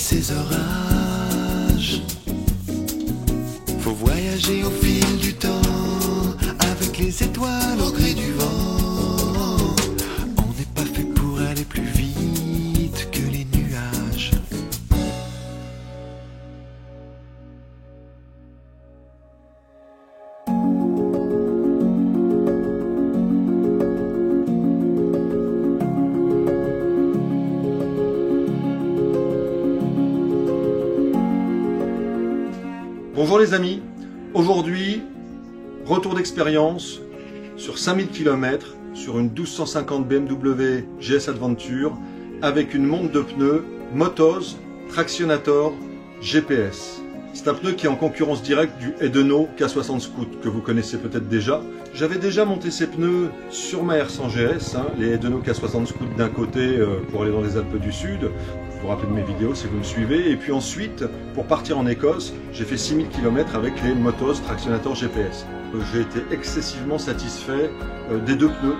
ces orages. Faut voyager au fil du temps, avec les étoiles au gré du vent. On n'est pas fait pour aller plus vite que les nuages. Bonjour les amis, aujourd'hui, retour d'expérience sur 5000 km sur une 1250 BMW GS Adventure avec une monte de pneus Motoz Tractionator GPS. C'est un pneu qui est en concurrence directe du Edeno K60 Scoot que vous connaissez peut-être déjà. J'avais déjà monté ces pneus sur ma R100 GS, les Edeno K60 Scoot d'un côté pour aller dans les Alpes du Sud. Vous vous rappelez de mes vidéos si vous me suivez. Et puis ensuite, pour partir en Écosse, j'ai fait 6000 km avec les Motoz Tractionator GPS. J'ai été excessivement satisfait des deux pneus,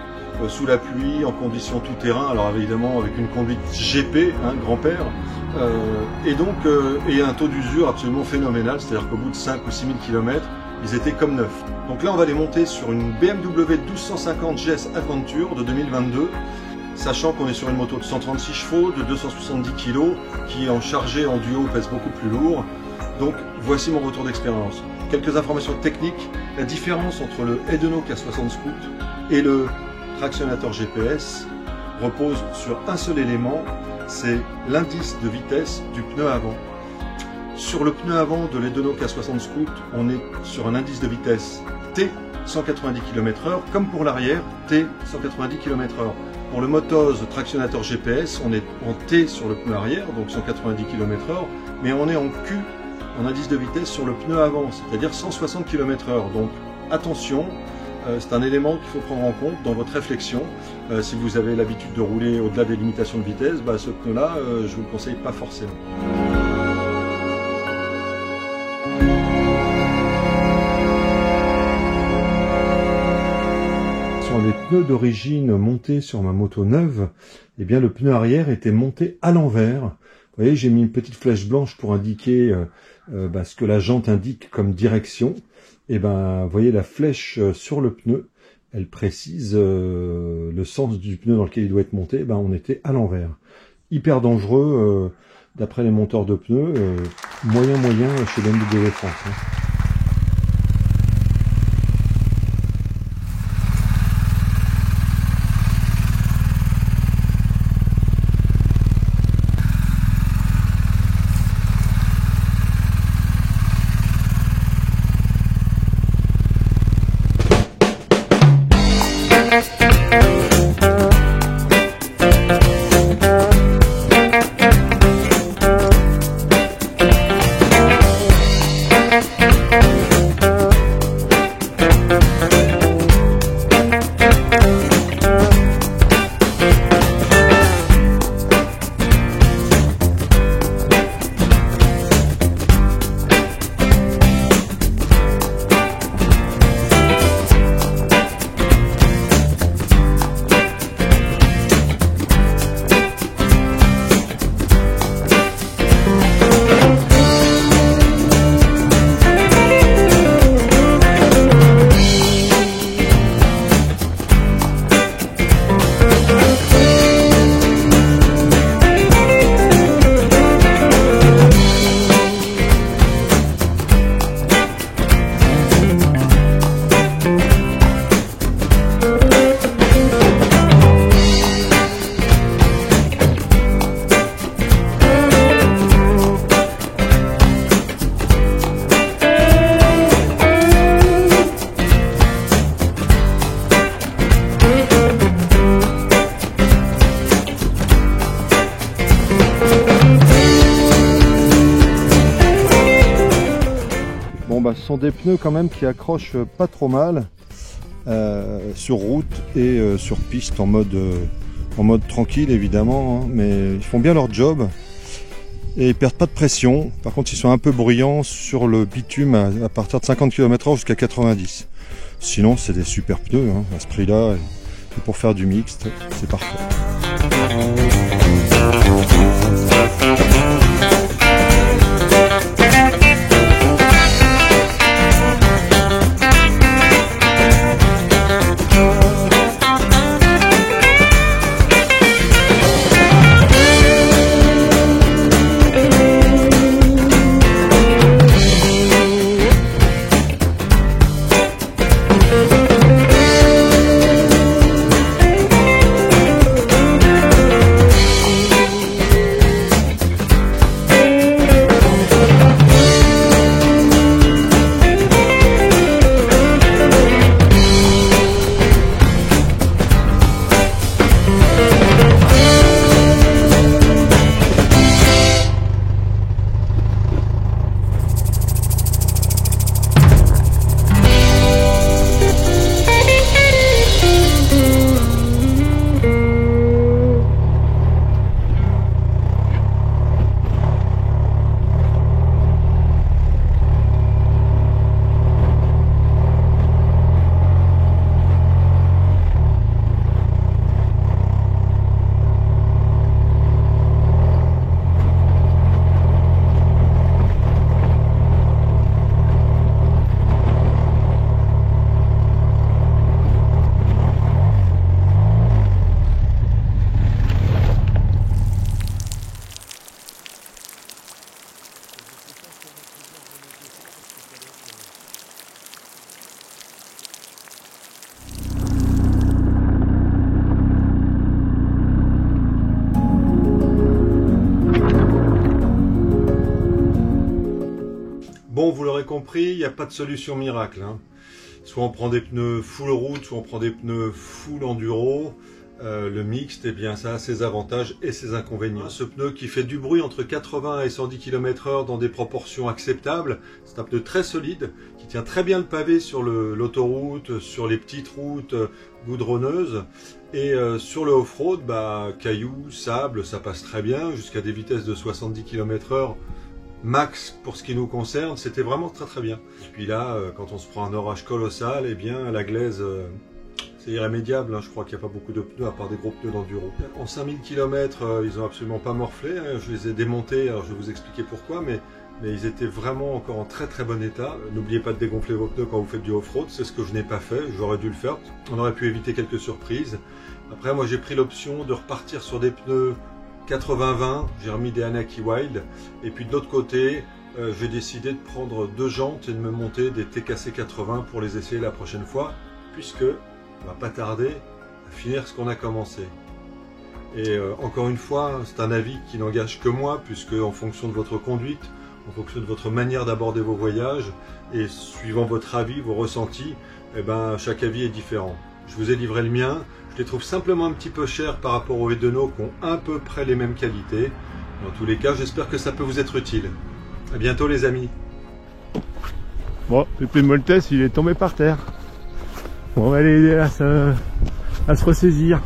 sous la pluie, en conditions tout-terrain, alors évidemment avec une conduite GP, grand-père, et un taux d'usure absolument phénoménal, c'est-à-dire qu'au bout de 5 ou 6000 km, ils étaient comme neufs. Donc là, on va les monter sur une BMW 1250 GS Adventure de 2022, sachant qu'on est sur une moto de 136 chevaux, de 270 kg, qui en chargé en duo pèse beaucoup plus lourd. Donc voici mon retour d'expérience. Quelques informations techniques. La différence entre le Edeno K60 Scoot et le Tractionator GPS repose sur un seul élément, c'est l'indice de vitesse du pneu avant. Sur le pneu avant de l'Edeno K60 Scoot, on est sur un indice de vitesse T 190 km/h, comme pour l'arrière, T 190 km/h. Pour le Motoz Tractionator GPS, on est en T sur le pneu arrière, donc 190 km/h, mais on est en Q, en indice de vitesse sur le pneu avant, c'est-à-dire 160 km/h. Donc attention, c'est un élément qu'il faut prendre en compte dans votre réflexion. Si vous avez l'habitude de rouler au-delà des limitations de vitesse, ce pneu-là, je ne vous le conseille pas forcément. Sur les pneus d'origine montés sur ma moto neuve, eh bien le pneu arrière était monté à l'envers. Vous voyez, j'ai mis une petite flèche blanche pour indiquer ce que la jante indique comme direction. Et vous voyez la flèche sur le pneu, elle précise le sens du pneu dans lequel il doit être monté. On était à l'envers. Hyper dangereux d'après les monteurs de pneus, moyen chez BMW France. Ce sont des pneus quand même qui accrochent pas trop mal sur route et sur piste en mode tranquille évidemment, mais ils font bien leur job et ils perdent pas de pression. Par contre ils sont un peu bruyants sur le bitume à partir de 50 km/h jusqu'à 90. Sinon c'est des super pneus à ce prix là, et pour faire du mixte c'est parfait. Bon, vous l'aurez compris, il n'y a pas de solution miracle, hein. Soit on prend des pneus full route, soit on prend des pneus full enduro. Le mixte, eh bien, ça a ses avantages et ses inconvénients. Ce pneu qui fait du bruit entre 80 et 110 km/h dans des proportions acceptables, c'est un pneu très solide, qui tient très bien le pavé sur l'autoroute, sur les petites routes goudronneuses. Et sur le off-road, cailloux, sable, ça passe très bien, jusqu'à des vitesses de 70 km/h. Max pour ce qui nous concerne, c'était vraiment très très bien. Et puis là, quand on se prend un orage colossal, eh bien la glaise, c'est irrémédiable, hein. Je crois qu'il n'y a pas beaucoup de pneus à part des gros pneus d'enduro. En 5000 km, ils n'ont absolument pas morflé, hein. Je les ai démontés, alors je vais vous expliquer pourquoi, mais ils étaient vraiment encore en très très bon état. N'oubliez pas de dégonfler vos pneus quand vous faites du off-road, c'est ce que je n'ai pas fait, j'aurais dû le faire. On aurait pu éviter quelques surprises. Après, moi j'ai pris l'option de repartir sur des pneus 80-20, j'ai remis des Anaki Wild, et puis de l'autre côté, j'ai décidé de prendre 2 jantes et de me monter des TKC 80 pour les essayer la prochaine fois, puisque on va pas tarder à finir ce qu'on a commencé. Et encore une fois, c'est un avis qui n'engage que moi, puisque en fonction de votre conduite, en fonction de votre manière d'aborder vos voyages, et suivant votre avis, vos ressentis, eh ben, chaque avis est différent. Je vous ai livré le mien. Je les trouve simplement un petit peu chers par rapport aux Edeno qui ont à peu près les mêmes qualités. Dans tous les cas, j'espère que ça peut vous être utile. À bientôt les amis. Bon, Pépé Moltès, il est tombé par terre. On va l'aider à se ressaisir.